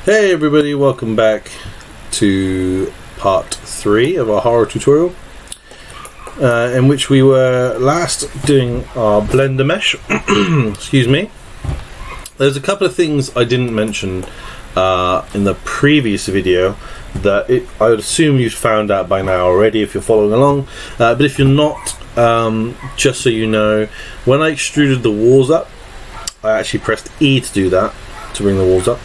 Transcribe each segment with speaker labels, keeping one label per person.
Speaker 1: Hey everybody, welcome back to part 3 of our horror tutorial, in which we were last doing our Blender mesh. Excuse me. There's a couple of things I didn't mention in the previous video that I would assume you've found out by now already if you're following along, but if you're not, just so you know, when I extruded the walls up, I actually pressed E to do that, to bring the walls up.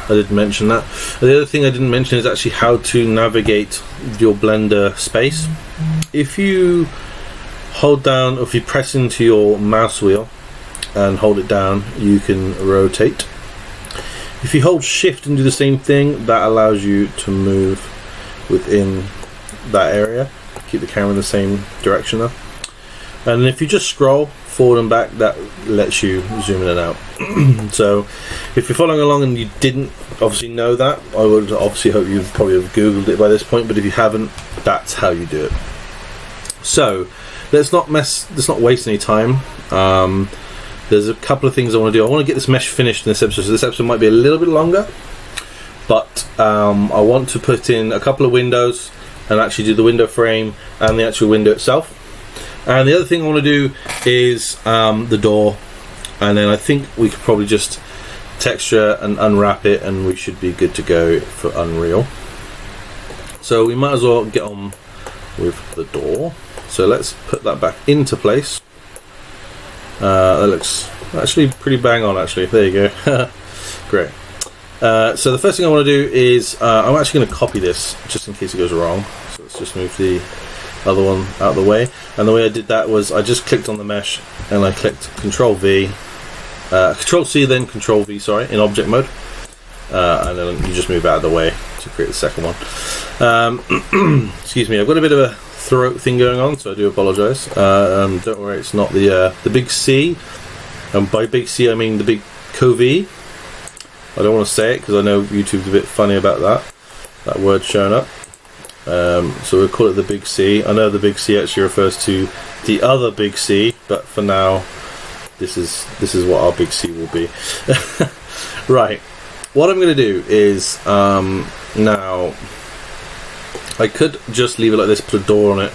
Speaker 1: I did mention that. The other thing I didn't mention is actually how to navigate your Blender space. If you hold down, or if you press into your mouse wheel and hold it down, you can rotate. If you hold shift and do the same thing, that allows you to move within that area. Keep the camera in the same direction though. And if you just scroll forward and back, that lets you zoom in and out. So if you're following along and you didn't obviously know that, I would obviously hope you've probably have googled it by this point, but if you haven't, that's how you do it. So let's not waste any time. There's a couple of things I want to do. I want to get this mesh finished in this episode, so this episode might be a little bit longer, but I want to put in a couple of windows and actually do the window frame and the actual window itself. And the other thing I want to do is the door, and then I think we could probably just texture and unwrap it and we should be good to go for Unreal. So we might as well get on with the door. So let's put that back into place. That looks actually pretty bang on actually. There you go. Great. So the first thing I want to do is I'm actually going to copy this just in case it goes wrong. So let's just move the other one out of the way, and the way I did that was I just clicked on the mesh and I clicked Control V, Control C, then Control V, sorry, in object mode, and then you just move out of the way to create the second one. Excuse me, I've got a bit of a throat thing going on, so I do apologise. Don't worry, it's not the big C, and by big C I mean the big COVID. I don't want to say it because I know YouTube's a bit funny about that word showing up. So we'll call it the big C. I know the big C actually refers to the other big C, but for now this is what our big C will be. Right, what I'm going to do is now I could just leave it like this, put a door on it,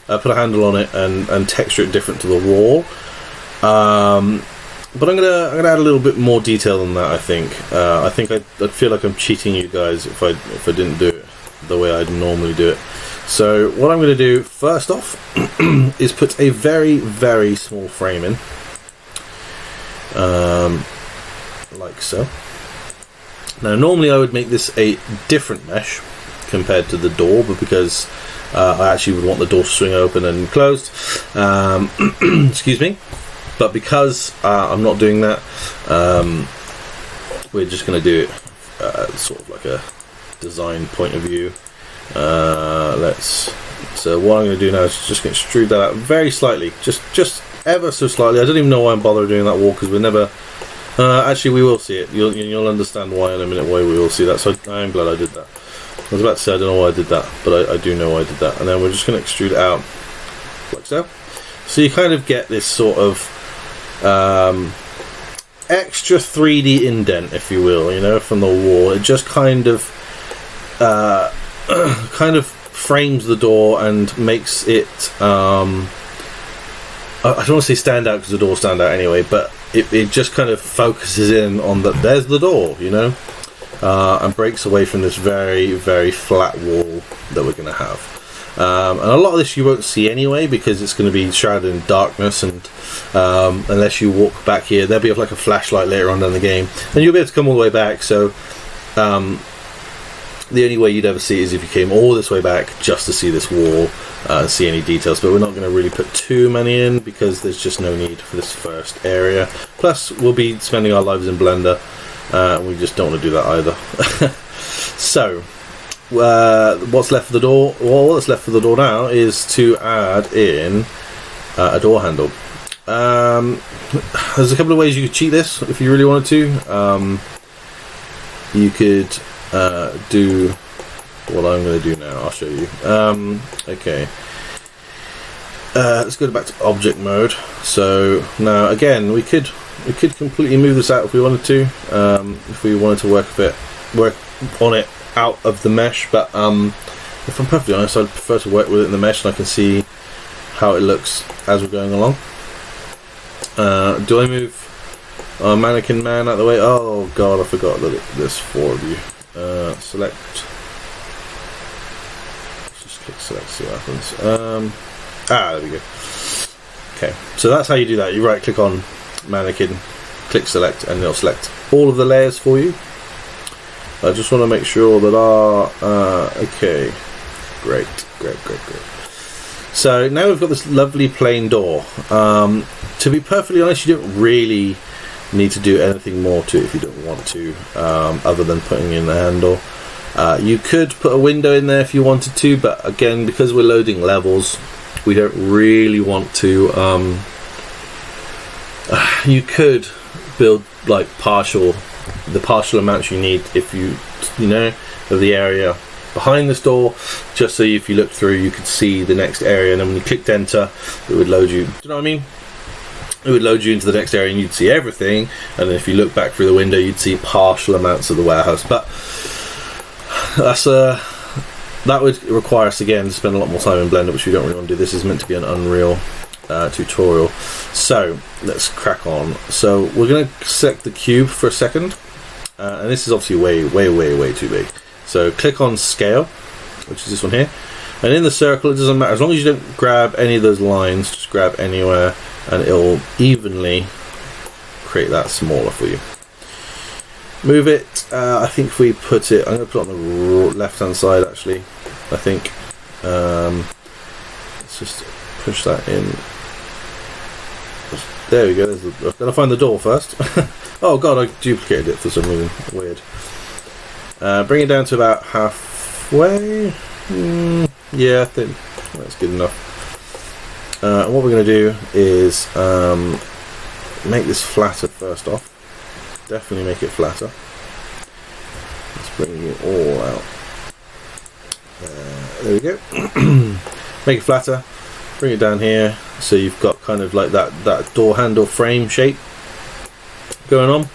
Speaker 1: put a handle on it, and texture it different to the wall, but I'm gonna add a little bit more detail than that. I think I'd feel like I'm cheating you guys if I didn't do it the way I'd normally do it. So what I'm going to do first off is put a very, very small frame in, like so. Now normally I would make this a different mesh compared to the door, but because I actually would want the door to swing open and closed, excuse me, but because I'm not doing that, we're just going to do it sort of like a design point of view. So what I'm going to do now is just going to extrude that out very slightly, just ever so slightly. I don't even know why I'm bothering doing that wall, because we're never actually we will see it. You'll understand why in a minute, why we will see that. So I'm glad I did that. I was about to say I don't know why I did that, but I do know why I did that. And then we're just going to extrude it out like so. So you kind of get this sort of extra 3D indent, if you will, you know, from the wall. It just kind of frames the door and makes it I don't want to say stand out, because the doors stand out anyway, but it just kind of focuses in on that there's the door, you know, and breaks away from this very, very flat wall that we're going to have. And a lot of this you won't see anyway, because it's going to be shrouded in darkness, and unless you walk back here, there'll be like a flashlight later on down the game, and you'll be able to come all the way back. So the only way you'd ever see it is if you came all this way back just to see this wall and see any details, but we're not going to really put too many in because there's just no need for this first area. Plus we'll be spending our lives in Blender, and we just don't want to do that either. So what's left for the door? Well, what's left for the door now is to add in a door handle. There's a couple of ways you could cheat this if you really wanted to. You could do what I'm going to do now. I'll show you. Okay, let's go back to object mode. So now again we could completely move this out if we wanted to, if we wanted to work with it work on it out of the mesh, but if I'm perfectly honest, I'd prefer to work with it in the mesh, and I can see how it looks as we're going along. Do I move mannequin man out of the way? Oh god, I forgot that there's 4 of you. Select. Let's just click select, see what happens. There we go. Okay, so that's how you do that. You right click on mannequin, click select, and it'll select all of the layers for you. I just want to make sure that okay, great. So now we've got this lovely plain door. To be perfectly honest, you don't really need to do anything more to it if you don't want to, other than putting in the handle. You could put a window in there if you wanted to, but again, because we're loading levels, we don't really want to. You could build like the partial amounts you need if you know of the area behind this door, just so if you look through you could see the next area, and then when you clicked enter it would load you. Do you know what I mean? It would load you into the next area and you'd see everything, and then if you look back through the window you'd see partial amounts of the warehouse. But that's that would require us again to spend a lot more time in Blender, which we don't really want to do. This is meant to be an Unreal tutorial, so let's crack on. So we're going to select the cube for a second, and this is obviously way too big. So click on scale, which is this one here, and in the circle it doesn't matter, as long as you don't grab any of those lines, just grab anywhere and it'll evenly create that smaller for you. Move it, I think if we put it, I'm going to put it on the left hand side actually, I think. Let's just push that in. There we go. I've got to find the door first. Oh god, I duplicated it for some reason. Weird. Bring it down to about halfway. Yeah, I think that's good enough. And what we're going to do is make this flatter first off. Definitely make it flatter. Let's bring it all out. There we go. Make it flatter. Bring it down here, so you've got kind of like that door handle frame shape going on.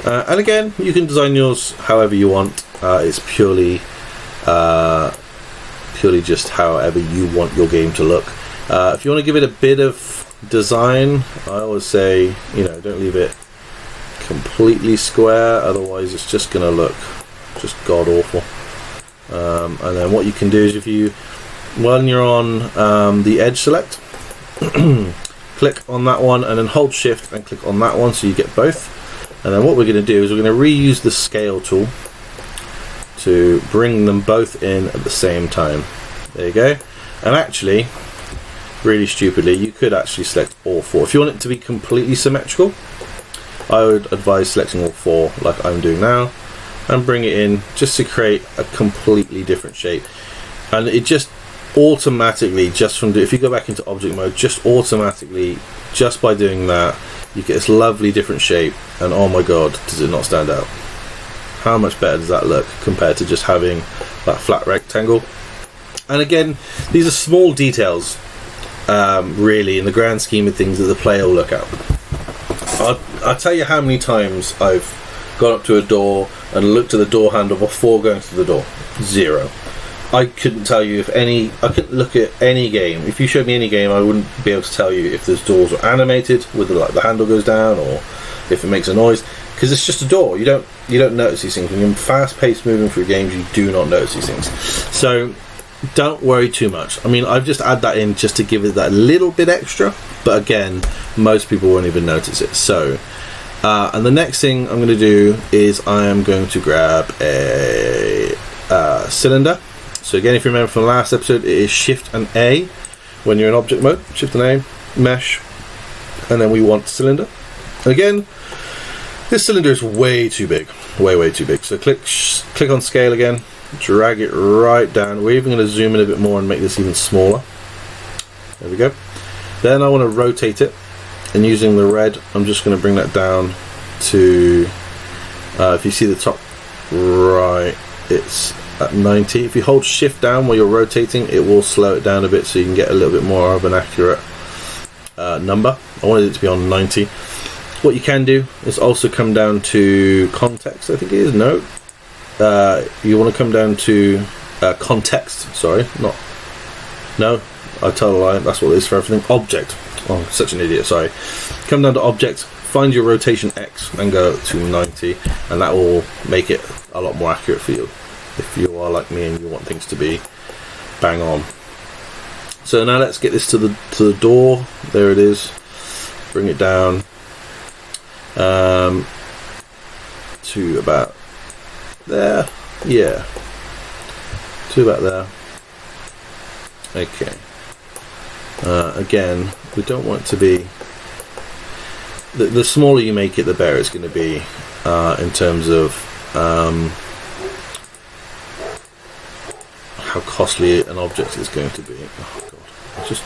Speaker 1: And again, you can design yours however you want. It's purely just however you want your game to look. If you want to give it a bit of design, I always say, don't leave it completely square, otherwise it's just going to look just god awful. And then what you can do is when you're on the edge select, click on that one and then hold shift and click on that one so you get both. And then what we're going to do is we're going to reuse the scale tool to bring them both in at the same time. There you go. And actually, really stupidly, you could actually select all 4. If you want it to be completely symmetrical, I would advise selecting all 4 like I'm doing now and bring it in just to create a completely different shape. And it just automatically, if you go back into object mode, just automatically, just by doing that, you get this lovely different shape, and oh my god, does it not stand out? How much better does that look compared to just having that flat rectangle? And again, these are small details, really, in the grand scheme of things that the player will look at. I'll tell you how many times I've gone up to a door and looked at the door handle before going through the door. 0. I couldn't tell you I couldn't look at any game. If you showed me any game, I wouldn't be able to tell you if those doors were animated, whether the handle goes down, or if it makes a noise, because it's just a door. You don't notice these things. When you're fast-paced moving through games, you do not notice these things. So don't worry too much. I mean, I've just add that in just to give it that little bit extra, but again, most people won't even notice it. So and the next thing I'm going to do is I am going to grab a cylinder. So again, if you remember from the last episode, it is Shift and A when you're in object mode. Shift and A, mesh, and then we want cylinder. And again, this cylinder is way too big, way too big. So click on scale again, drag it right down. We're even going to zoom in a bit more and make this even smaller. There we go. Then I want to rotate it, and using the red, I'm just going to bring that down to, if you see the top right, it's at 90. If you hold shift down while you're rotating, it will slow it down a bit so you can get a little bit more of an accurate number. I wanted it to be on 90. What you can do is also come down to context, I think it is. No, you want to come down to context. Sorry, I tell a lie. That's what it is for everything. Object. Oh, I'm such an idiot. Sorry. Come down to object. Find your rotation X and go to 90, and that will make it a lot more accurate for you. If you are like me and you want things to be bang on. So now let's get this to the door. There it is. Bring it down to about there. Yeah, to about there. Okay. Again, we don't want it to be. The smaller you make it, the better it's going to be in terms of how costly an object is going to be. Oh god! Just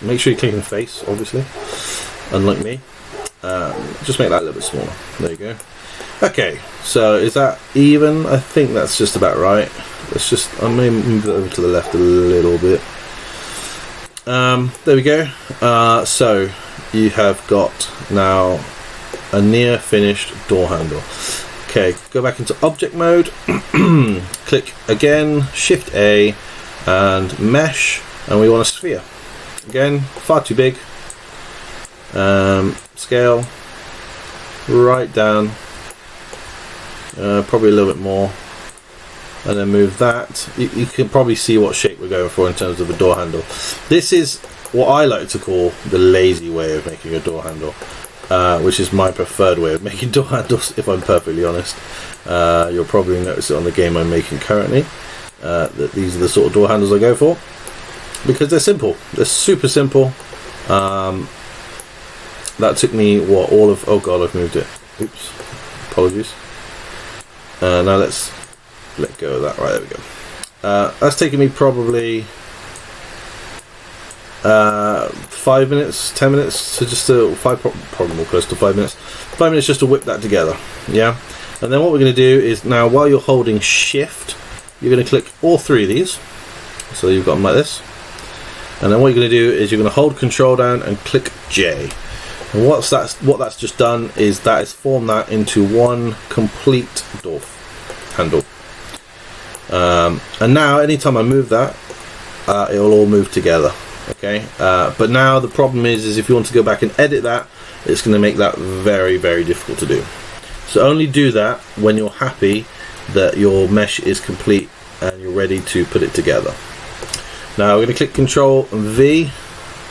Speaker 1: make sure you click in the face, obviously. Unlike me, just make that a little bit smaller. There you go. Okay, so is that even? I think that's just about right. Let's just. I may move it over to the left a little bit. There we go. So you have got now a near finished door handle. Okay, go back into object mode. Click again, Shift A, and mesh, and we want a sphere. Again, far too big. Scale right down, probably a little bit more, and then move that. You can probably see what shape we're going for in terms of the door handle. This is what I like to call the lazy way of making a door handle, which is my preferred way of making door handles, if I'm perfectly honest. You'll probably notice it on the game I'm making currently, that these are the sort of door handles I go for, because they're simple. They're super simple. That took me oh god, I've moved it. Oops, apologies. Now let's let go of that. Right, there we go. That's taken me probably 5 minutes, 10 minutes to just probably more close to 5 minutes. 5 minutes just to whip that together. Yeah, and then what we're going to do is now, while you're holding Shift, you're going to click all three of these. So you've got them like this, and then what you're going to do is you're going to hold Control down and click J. And what that's just done is that has formed that into one complete door handle. And now anytime I move that, it will all move together. Okay, but now the problem is if you want to go back and edit that, it's going to make that very, very difficult to do. So only do that when you're happy that your mesh is complete and you're ready to put it together. Now we're going to click Control V,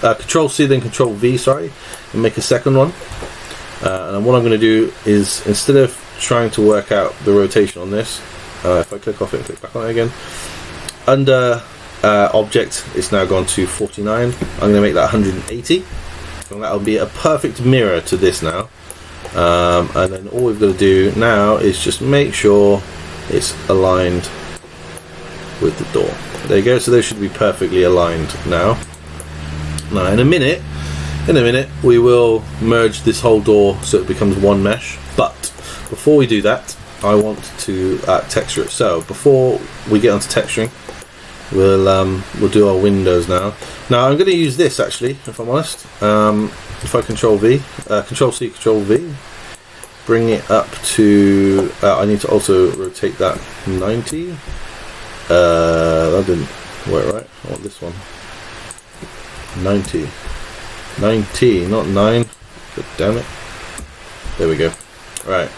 Speaker 1: Control C, then Control V, sorry, and make a second one. And then what I'm going to do is, instead of trying to work out the rotation on this, if I click off it and click back on it again, under object, it's now gone to 49. I'm going to make that 180, and that'll be a perfect mirror to this now. And then all we've got to do now is just make sure it's aligned with the door. There you go. So they should be perfectly aligned now. Now in a minute we will merge this whole door so it becomes one mesh, but before we do that, I want to texture it. So before we get onto texturing, we'll do our windows now. Now I'm going to use this actually, if I'm honest. If I Control V, Control C, Control V, bring it up to. I need to also rotate that 90. That didn't work right. I want this one. 90, not 9. God damn it. There we go. Right,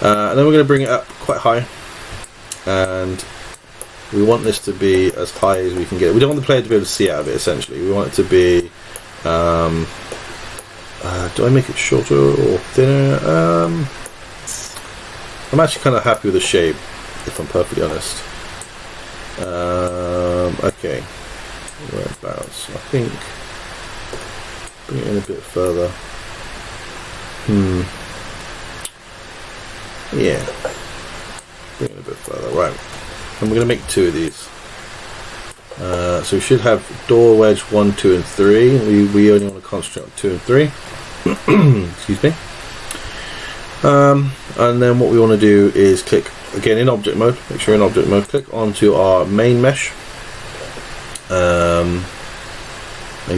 Speaker 1: and then we're going to bring it up quite high, and we want this to be as high as we can get. We don't want the player to be able to see out of it. Essentially, we want it to be. Do I make it shorter or thinner? I'm actually kind of happy with the shape, if I'm perfectly honest. Okay, whereabouts? I think bring it in a bit further. Yeah, bring it a bit further. Right, and we're going to make 2 of these. So we should have door wedge 1, 2, and 3. We only want to concentrate on 2 and 3. Excuse me. And then what we want to do is click again in object mode. Make sure you're in object mode. Click onto our main mesh, and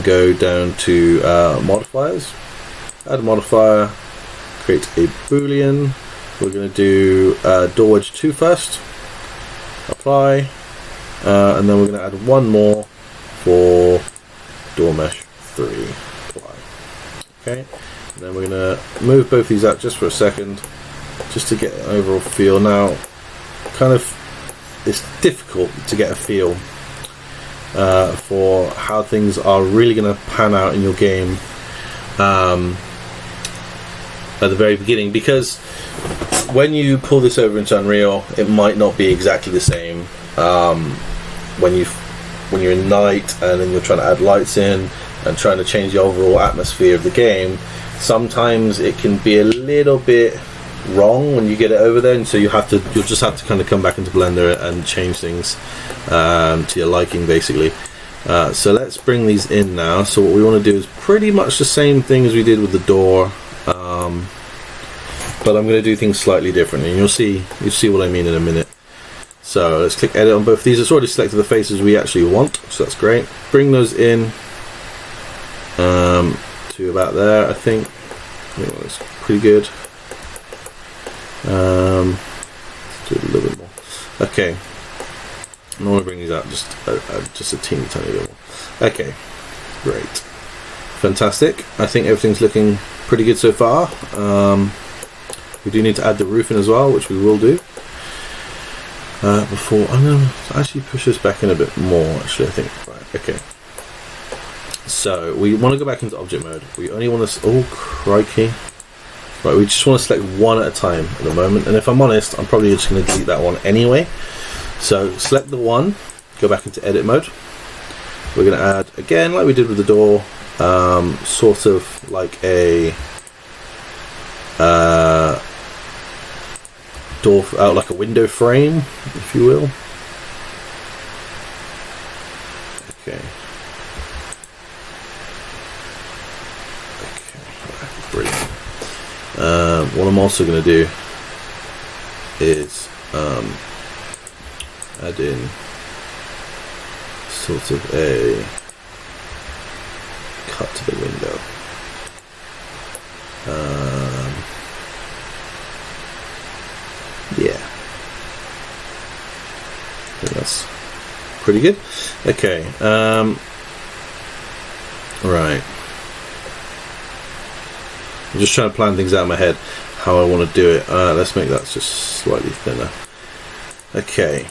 Speaker 1: go down to modifiers. Add a modifier. Create a boolean. We're going to do door wedge 2 first. apply, and then we're going to add one more for door mesh 3, apply. Okay, and then we're going to move both these out just for a second, just to get an overall feel. Now, kind of, it's difficult to get a feel for how things are really going to pan out in your game at the very beginning, because when you pull this over into Unreal, it might not be exactly the same when you're in night and then you're trying to add lights in and trying to change the overall atmosphere of the game. Sometimes it can be a little bit wrong when you get it over there, and so you'll just have to kind of come back into Blender and change things to your liking, basically. So let's bring these in now. So what we want to do is pretty much the same thing as we did with the door, but I'm going to do things slightly differently, and you'll see what I mean in a minute. So let's click edit on both these. It's already selected the faces we actually want, so that's great. Bring those in to about there, I think. That's pretty good. Let's do it a little bit more. Okay, I want to bring these out just a teeny tiny bit more. Okay, great, fantastic. I think everything's looking pretty good so far. We do need to add the roof in as well, which we will do. Before I'm going to actually push this back in a bit more. Actually, I think. Right. Okay. So we want to go back into object mode. We only want to. Oh crikey! Right, we just want to select one at a time at the moment. And if I'm honest, I'm probably just going to delete that one anyway. So select the one. Go back into edit mode. We're going to add again, like we did with the door, sort of like a door, like a window frame, if you will. Okay. Okay, brilliant. What I'm also going to do is add in sort of a cut to the window. Yeah, I think that's pretty good. Okay, right. I'm just trying to plan things out in my head how I want to do it. Let's make that just slightly thinner. Okay,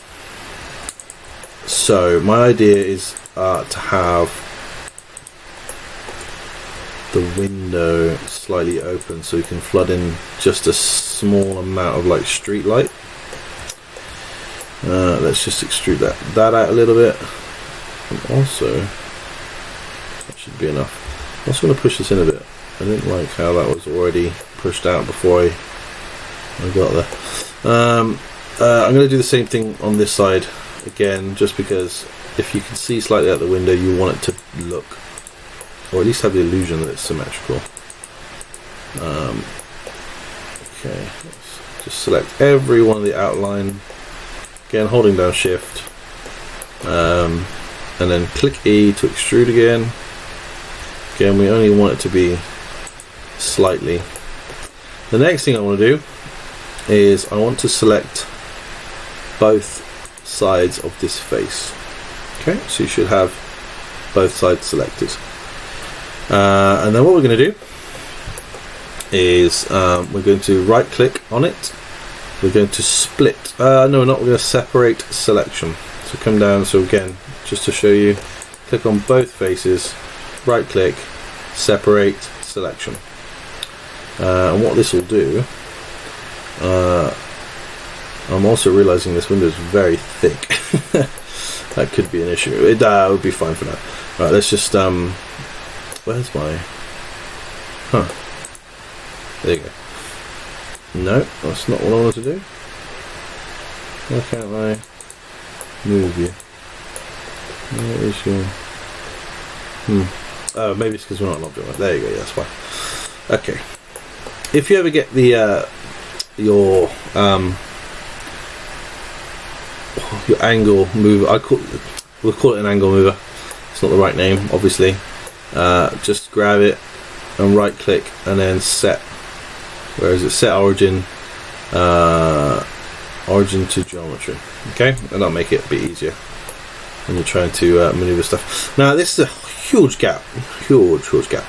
Speaker 1: so my idea is to have the window slightly open so you can flood in just a small amount of like street light. Let's just extrude that out a little bit, and also that should be enough. I'm also going to push this in a bit. I didn't like how that was already pushed out before I got there. I'm going to do the same thing on this side again, just because if you can see slightly out the window, you want it to look, or at least have the illusion that it's symmetrical. Okay, let's just select every one of the outline, again holding down shift, and then click E to extrude again. Again, we only want it to be slightly. The next thing I want to do is I want to select both sides of this face. Okay, so you should have both sides selected. And then what we're going to do is we're going to right click on it. We're going to split. No, we're not. We're going to separate selection. So come down. So again, just to show you, click on both faces, right click, separate selection. And what this will do, I'm also realizing this window is very thick. That could be an issue. It would be fine for now. Right, let's just where's my there you go. No, that's not what I wanted to do. Why can't I move you? Where is your oh, maybe it's because we're not an object mode. There you go, yeah, that's fine. Okay. If you ever get the your angle mover, we'll call it an angle mover. It's not the right name, obviously. Just grab it and right click and then set. Where is it? Set origin. origin to geometry. Okay, and that'll make it a bit easier when you're trying to maneuver stuff. Now this is a huge gap, huge gap.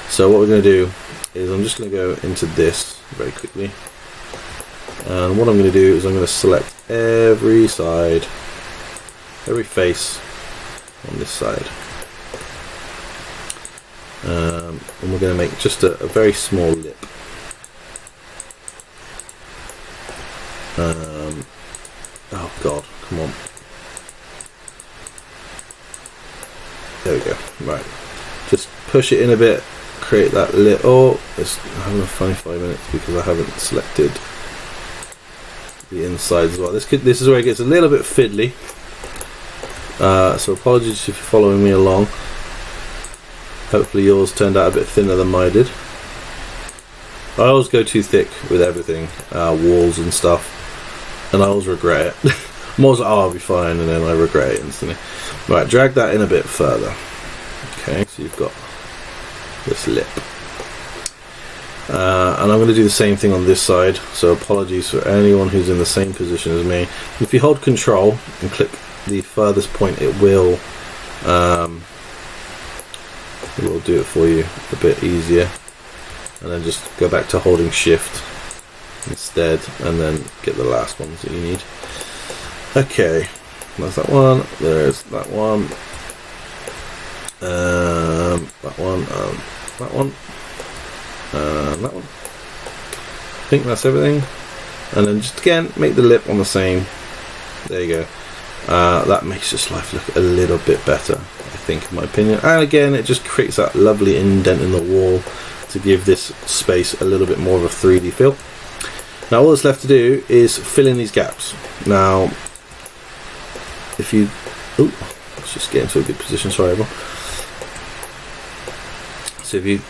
Speaker 1: So what we're going to do is I'm just going to go into this very quickly, and what I'm going to do is I'm going to select every side, every face on this side, and we're going to make just a very small lip. Oh god, come on. There we go. Right, just push it in a bit, create that lip. Oh, it's having a funny 5 minutes because I haven't selected the inside as well. This is where it gets a little bit fiddly. So apologies if you're following me along. Hopefully yours turned out a bit thinner than mine did. I always go too thick with everything, walls and stuff, and I always regret it. I'm always like, oh, I'll be fine, and then I regret it instantly. Right, drag that in a bit further. Okay, so you've got this lip. And I'm going to do the same thing on this side, so apologies for anyone who's in the same position as me. If you hold Control and click the furthest point, it will do it for you a bit easier. And then just go back to holding Shift instead, and then get the last ones that you need. Okay, that's that one. There's that one. That one. That one. That one. I think that's everything. And then just again make the lip on the same. There you go. That makes this life look a little bit better, I think, in my opinion. And again, it just creates that lovely indent in the wall to give this space a little bit more of a 3D feel. Now all that's left to do is fill in these gaps. Now if you let's just get into a good position, sorry everyone. So if you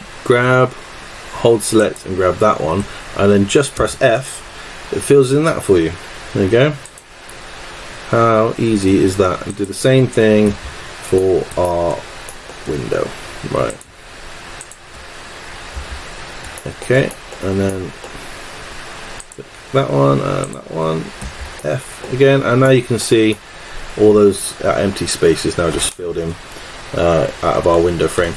Speaker 1: hold select and grab that one, and then just press F, it fills in that for you. There you go. How easy is that? And do the same thing for our window. Right. Okay, and then that one and that one, F again, and now you can see all those empty spaces now just filled in out of our window frame.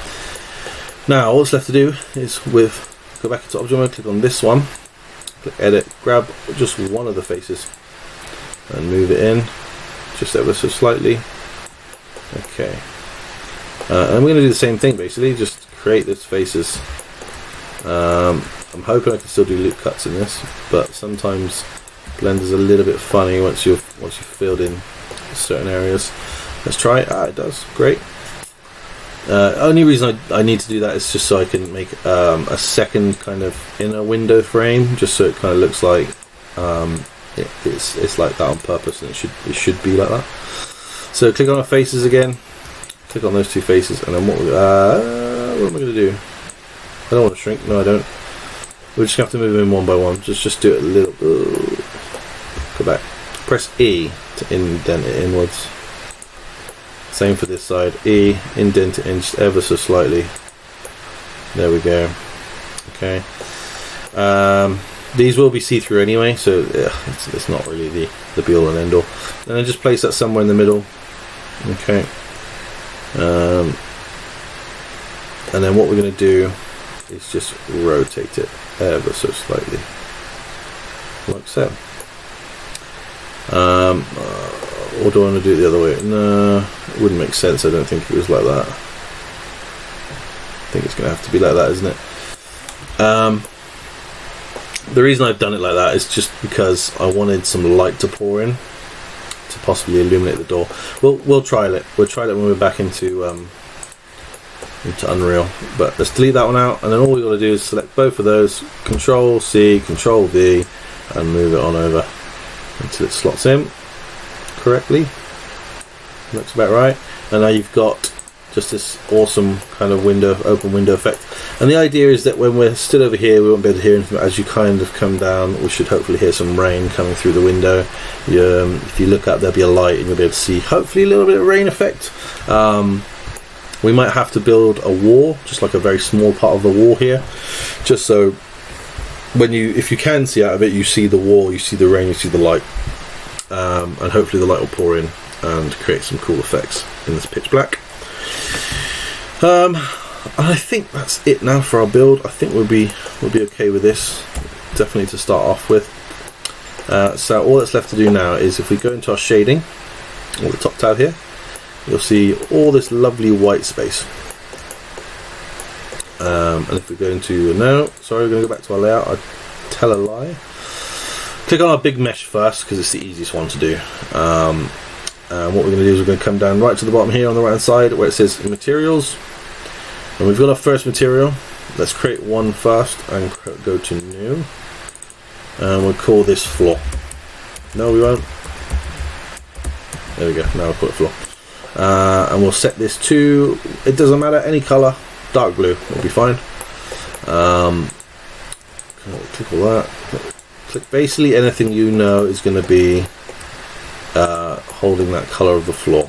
Speaker 1: Now all that's left to do is go back into object mode, click on this one, click edit, grab just one of the faces and move it in just ever so slightly. Okay, and we're going to do the same thing basically, just create those faces. I'm hoping I can still do loop cuts in this, but sometimes Blender's a little bit funny once you've filled in certain areas. Let's try it. It does. Great. Only reason I need to do that is just so I can make a second kind of inner window frame, just so it kind of looks like it's like that on purpose, and it should be like that. So click on our faces again. Click on those two faces, and then what am I going to do? I don't want to shrink. No, I don't. We're just going to have to move them in one by one. Just do it a little. Go back. Press E to indent it inwards. Same for this side. E, indent it in just ever so slightly. There we go. Okay. These will be see-through anyway, so it's not really the be-all and end-all. And then just place that somewhere in the middle. Okay. And then what we're going to do is just rotate it ever so slightly, like so. Or do I want to do it the other way? No, it wouldn't make sense. I don't think if it was like that. I think it's going to have to be like that, isn't it? The reason I've done it like that is just because I wanted some light to pour in to possibly illuminate the door. We'll try it. We'll try it when we're back into Unreal. But let's delete that one out, and then all we got to do is select both of those, Control C, Control V, and move it on over until it slots in correctly. Looks about right. And now you've got just this awesome kind of open window effect. And the idea is that when we're stood over here, we won't be able to hear anything. As you kind of come down, we should hopefully hear some rain coming through the window. If you look up, there'll be a light, and you'll be able to see hopefully a little bit of rain effect. We might have to build a wall, just like a very small part of the wall here, just so if you can see out of it, you see the wall, you see the rain, you see the light. and hopefully the light will pour in and create some cool effects in this pitch black. And I think that's it now for our build. I think we'll be okay with this, definitely to start off with. So all that's left to do now is, if we go into our shading, or the top tab here, you'll see all this lovely white space. And if we go into, no, sorry, we're going to go back to our layout. I tell a lie. Click on our big mesh first, because it's the easiest one to do. And what we're going to do is we're going to come down right to the bottom here on the right hand side where it says materials, and we've got our first material. Let's create one first and go to new, and we'll call this floor. No, we won't. There we go. Now we'll call it floor, and we'll set this to, it doesn't matter, any color. Dark blue will be fine. Click all that. Click basically anything you know is going to be holding that color of the floor.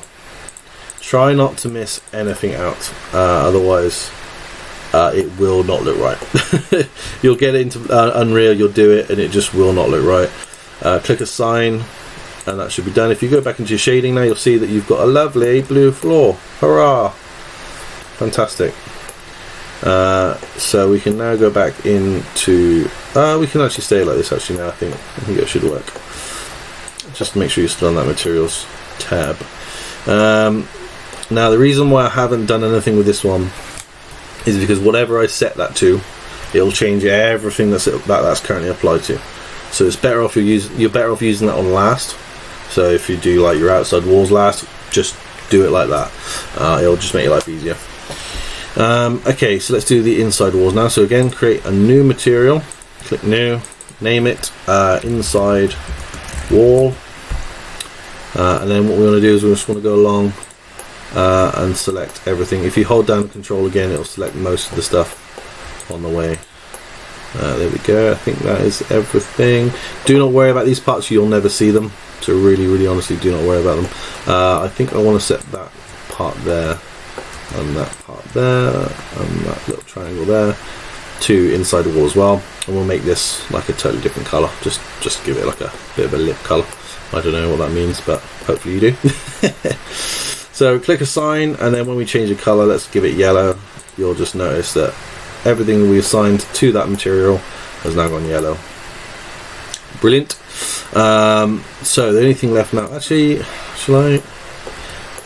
Speaker 1: Try not to miss anything out, otherwise it will not look right. You'll get into Unreal, you'll do it, and it just will not look right. Click assign, and that should be done. If you go back into your shading now, you'll see that you've got a lovely blue floor. Hurrah! Fantastic. So we can now go back into, we can actually stay like this actually now. I think it should work. Just make sure you're still on that materials tab. Now the reason why I haven't done anything with this one is because whatever I set that to, it'll change everything that's currently applied to. So it's better off you're better off using that on last. So if you do like your outside walls last, just do it like that. It'll just make your life easier. Okay, so let's do the inside walls now. So again, create a new material, click new, name it inside wall, and then what we want to do is we just want to go along and select everything. If you hold down Control again, it'll select most of the stuff on the way. There we go. I think that is everything. Do not worry about these parts, you'll never see them, so really honestly do not worry about them. I think I want to set that part there and that part there and that little triangle there to inside the wall as well, and we'll make this like a totally different color. Just give it like a bit of a lip color. I don't know what that means, but hopefully you do. So click assign, and then when we change the color, let's give it yellow. You'll just notice that everything we assigned to that material has now gone yellow. Brilliant. So the only thing left now, actually, shall I?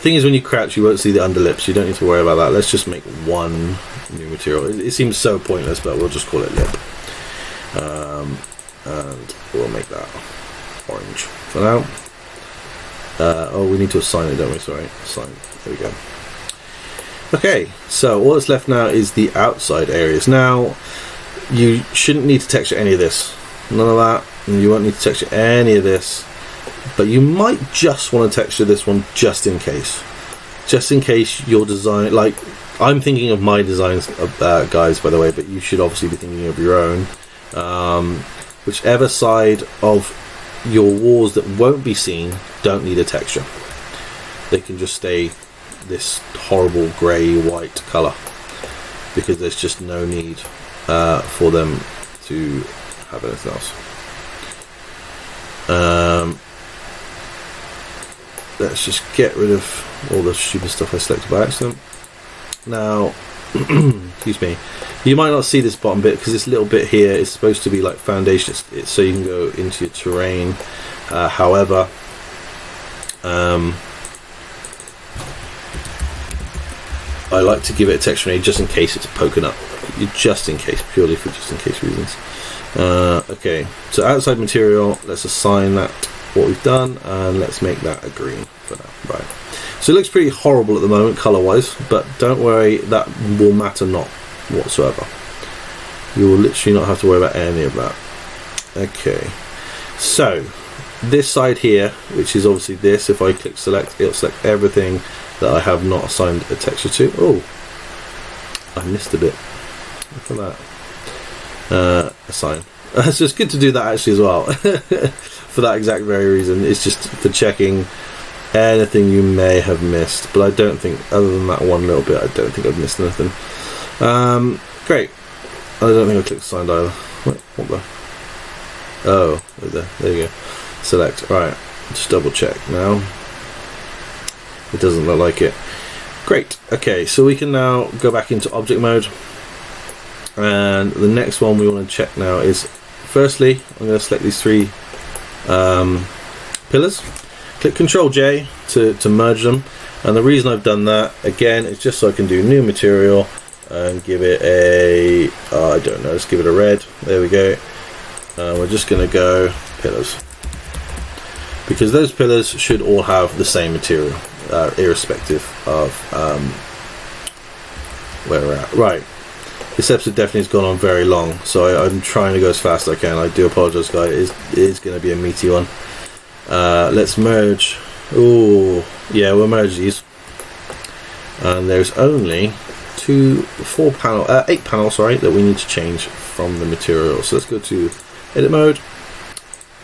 Speaker 1: Thing is, when you crouch, you won't see the underlips. You don't need to worry about that. Let's just make one new material. It seems so pointless, but we'll just call it lip, and we'll make that orange for now. Oh, we need to assign it, don't we? Sorry, assign. There we go. Okay, so all that's left now is the outside areas. Now, you shouldn't need to texture any of this. None of that. And you won't need to texture any of this. But you might just want to texture this one just in case. Just in case your design, like, I'm thinking of my designs, guys, by the way, but you should obviously be thinking of your own. Whichever side of your walls that won't be seen don't need a texture. They can just stay this horrible grey white colour, because there's just no need for them to have anything else. Let's just get rid of all the stupid stuff I selected by accident. Now, excuse me, you might not see this bottom bit because this little bit here is supposed to be like foundation, it's so you can go into your terrain. However, I like to give it a texture name just in case it's poking up. Just in case, purely for just in case reasons. Okay, so outside material, let's assign that what we've done, and let's make that a green for now. Right. So it looks pretty horrible at the moment, colour-wise, but don't worry, that will matter not whatsoever. You will literally not have to worry about any of that. Okay, so this side here, which is obviously this, if I click select, it'll select everything that I have not assigned a texture to. Oh, I missed a bit. Look at that. Assign. So it's good to do that actually as well. For that exact very reason. It's just for checking anything you may have missed. But I don't think, other than that one little bit, I don't think I've missed anything. Great. I don't think I clicked assigned either. Wait, what the? Oh, there you go. Select. Right. Just double check now. It doesn't look like it. Great. Okay, so we can now go back into object mode. And the next one we want to check now is, firstly, I'm going to select these three pillars. Click Control J to merge them. And the reason I've done that, again, is just so I can do new material and give it a, I don't know, let's give it a red. There we go. We're just going to go pillars. Because those pillars should all have the same material, irrespective of where we're at. Right. This episode definitely has gone on very long, so I'm trying to go as fast as I can. I do apologise, guys. It is going to be a meaty one. Let's merge. Oh, yeah, we'll merge these. And there's only 8 panels, sorry, that we need to change from the material. So let's go to edit mode.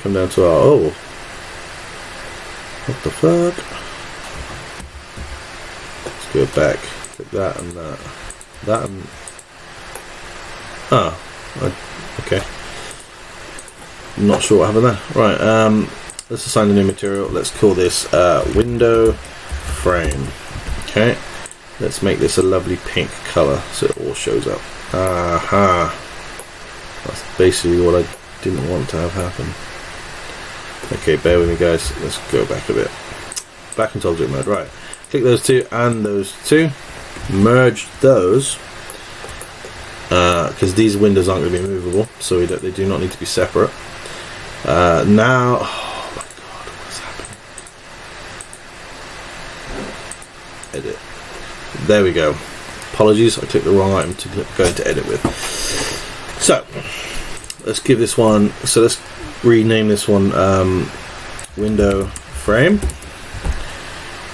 Speaker 1: Come down to our, oh, what the fuck? Let's go back. Click that and that. That and, okay. Not sure what happened there. Right, let's assign a new material. Let's call this window frame. Okay. Let's make this a lovely pink colour so it all shows up. Aha. That's basically what I didn't want to have happen. Okay, bear with me, guys. Let's go back a bit. Back into object mode. Right. Click those two and those two. Merge those. Because these windows aren't going to be movable, so they do not need to be separate. Now, oh my god, what is happening? Edit. There we go. Apologies, I clicked the wrong item to go into edit with. So, let's give this one. So let's rename this one window frame.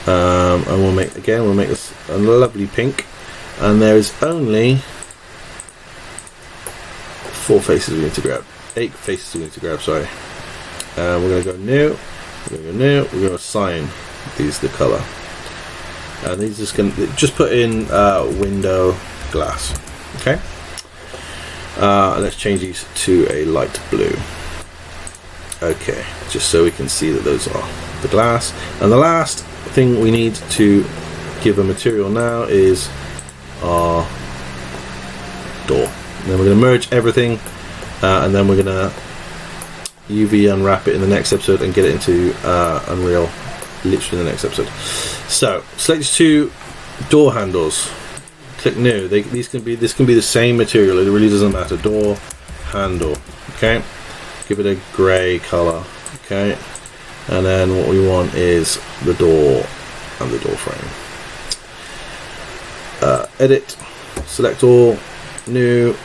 Speaker 1: And we'll make this a lovely pink. And there is only 4 faces we need to grab. 8 faces we need to grab, sorry. We're going to go new. We're going to assign these the colour. And these just put in window glass. Okay. Let's change these to a light blue. Okay, just so we can see that those are the glass. And the last thing we need to give a material now is our door. And then we're going to merge everything, and then we're going to UV unwrap it in the next episode and get it into Unreal literally in the next episode. So select these 2 door handles. Click new. This can be the same material. It really doesn't matter. Door handle. Okay. Give it a grey colour. Okay. And then what we want is the door and the door frame. Edit. Select all. New.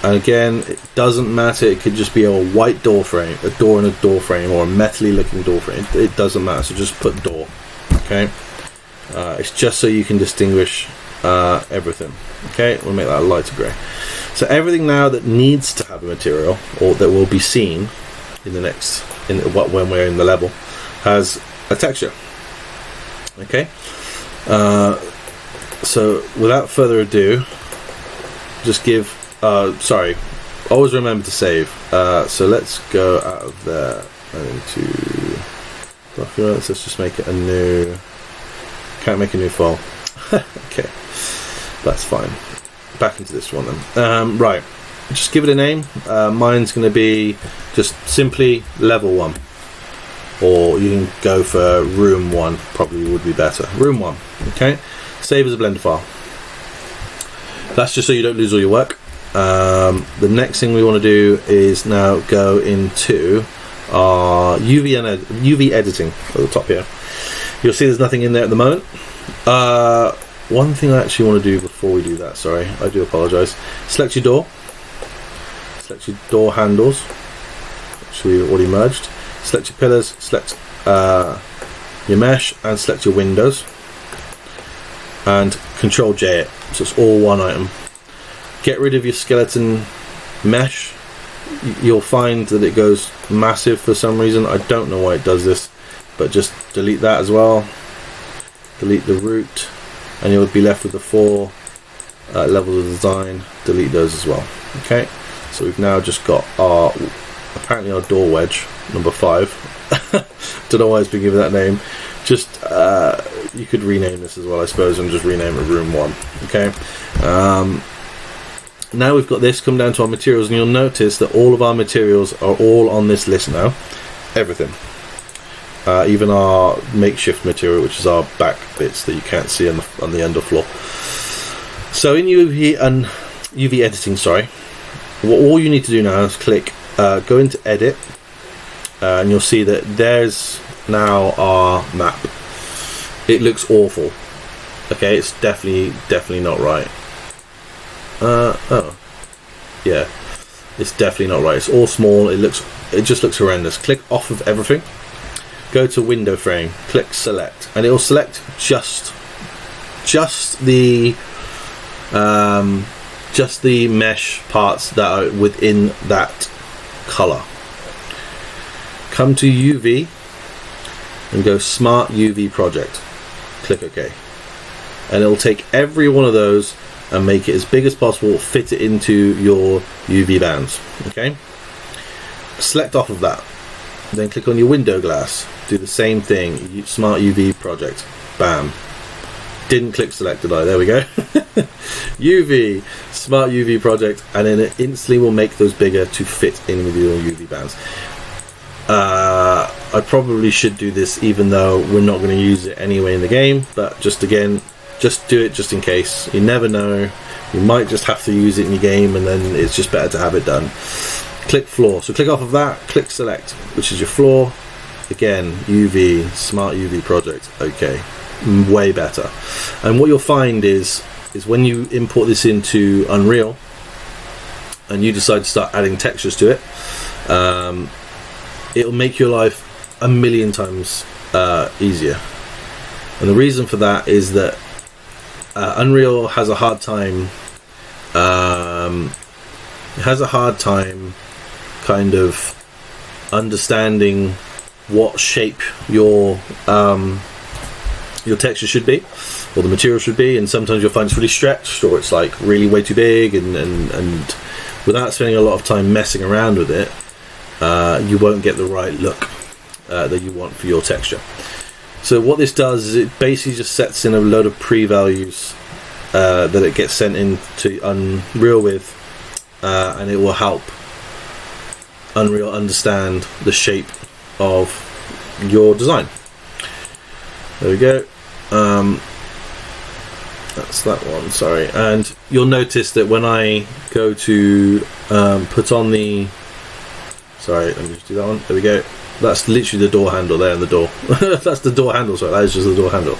Speaker 1: And again, it doesn't matter. It could just be a white door frame, a door and a door frame, or a metally looking door frame. It doesn't matter. So just put door. Okay. It's just so you can distinguish everything. Okay. We'll make that a lighter grey. So everything now that needs to have a material, or that will be seen in the next, when we're in the level, has a texture. Okay. So without further ado, just give. Sorry, always remember to save. So let's go out of there and into documents. Let's just make it a new. Can't make a new file. Okay, that's fine. Back into this one then. Right, just give it a name. Mine's going to be just simply level 1, or you can go for room 1. Probably would be better. Room 1. Okay. Save as a Blender file. That's just so you don't lose all your work. The next thing we want to do is now go into our UV editing at the top here. You'll see there's nothing in there at the moment. One thing I actually want to do before we do that, sorry, I do apologise. Select your door. Select your door handles, which we already merged. Select your pillars. Select your mesh, and select your windows. And Control J it, so it's all one item. Get rid of your skeleton mesh. You'll find that it goes massive for some reason. I don't know why it does this, but just delete that as well. Delete the root, and you'll be left with the 4 levels of design. Delete those as well. Okay, so we've now just got our apparently our door wedge, number 5. Don't know why it's been given that name. Just you could rename this as well, I suppose, and just rename it room 1. Okay. Now we've got this, come down to our materials, and you'll notice that all of our materials are all on this list now. Everything. Even our makeshift material, which is our back bits that you can't see on the underfloor. So in UV editing, all you need to do now is click, go into edit, and you'll see that there's now our map. It looks awful. Okay, it's definitely not right. Oh, yeah, it's definitely not right. It's all small. It just looks horrendous. Click off of everything. Go to window frame. Click select, and it will select just the mesh parts that are within that color. Come to UV and go Smart UV Project. Click OK, and it will take every one of those and make it as big as possible, fit it into your UV bands. Okay, select off of that, then click on your window glass, do the same thing, Smart UV Project, bam. Didn't click select, did I? There we go. UV, Smart UV Project, and then it instantly will make those bigger to fit in with your UV bands. I probably should do this even though we're not going to use it anyway in the game, but just do it just in case. You never know, you might just have to use it in your game, and then it's just better to have it done. Click floor, so click off of that, click select, which is your floor. Again, UV, Smart UV Project, okay, way better. And what you'll find is when you import this into Unreal and you decide to start adding textures to it, it'll make your life a million times easier. And the reason for that is that Unreal has a hard time. Kind of understanding what shape your texture should be, or the material should be, and sometimes you'll find it's really stretched, or it's like really way too big, and without spending a lot of time messing around with it, you won't get the right look that you want for your texture. So what this does is it basically just sets in a load of pre-values that it gets sent into Unreal with, and it will help Unreal understand the shape of your design. There we go. That's that one, sorry. And you'll notice that when I go to put on the... Sorry, let me just do that one. There we go. That's literally the door handle there in the door. That's the door handle, sorry, that is just the door handle.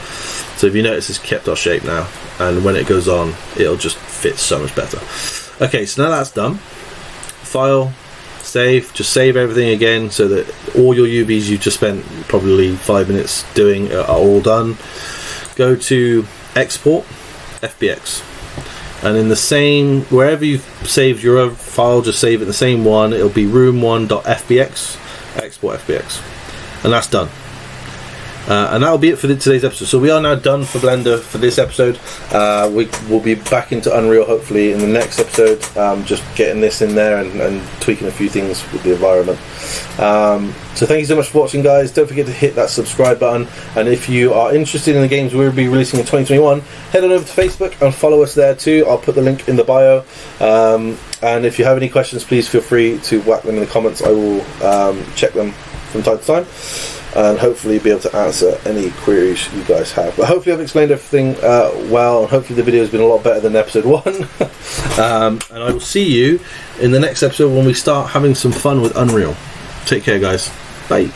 Speaker 1: So if you notice, it's kept our shape now, and when it goes on, it'll just fit so much better. Okay, so now that's done. File, save, just save everything again so that all your UVs you've just spent probably 5 minutes doing are all done. Go to export, FBX. And in the same, wherever you've saved your other file, just save it in the same one. It'll be room1.fbx, export FBX. And that's done. And that'll be it for today's episode. So we are now done for Blender for this episode. We'll be back into Unreal hopefully in the next episode, just getting this in there and tweaking a few things with the environment. So thank you so much for watching, guys. Don't forget to hit that subscribe button, and if you are interested in the games we'll be releasing in 2021, head on over to Facebook and follow us there too. I'll put the link in the bio, and if you have any questions, please feel free to whack them in the comments. I will check them from time to time and hopefully be able to answer any queries you guys have. But hopefully I've explained everything well, and hopefully the video has been a lot better than episode 1. And I will see you in the next episode when we start having some fun with Unreal. Take care, guys. Bye.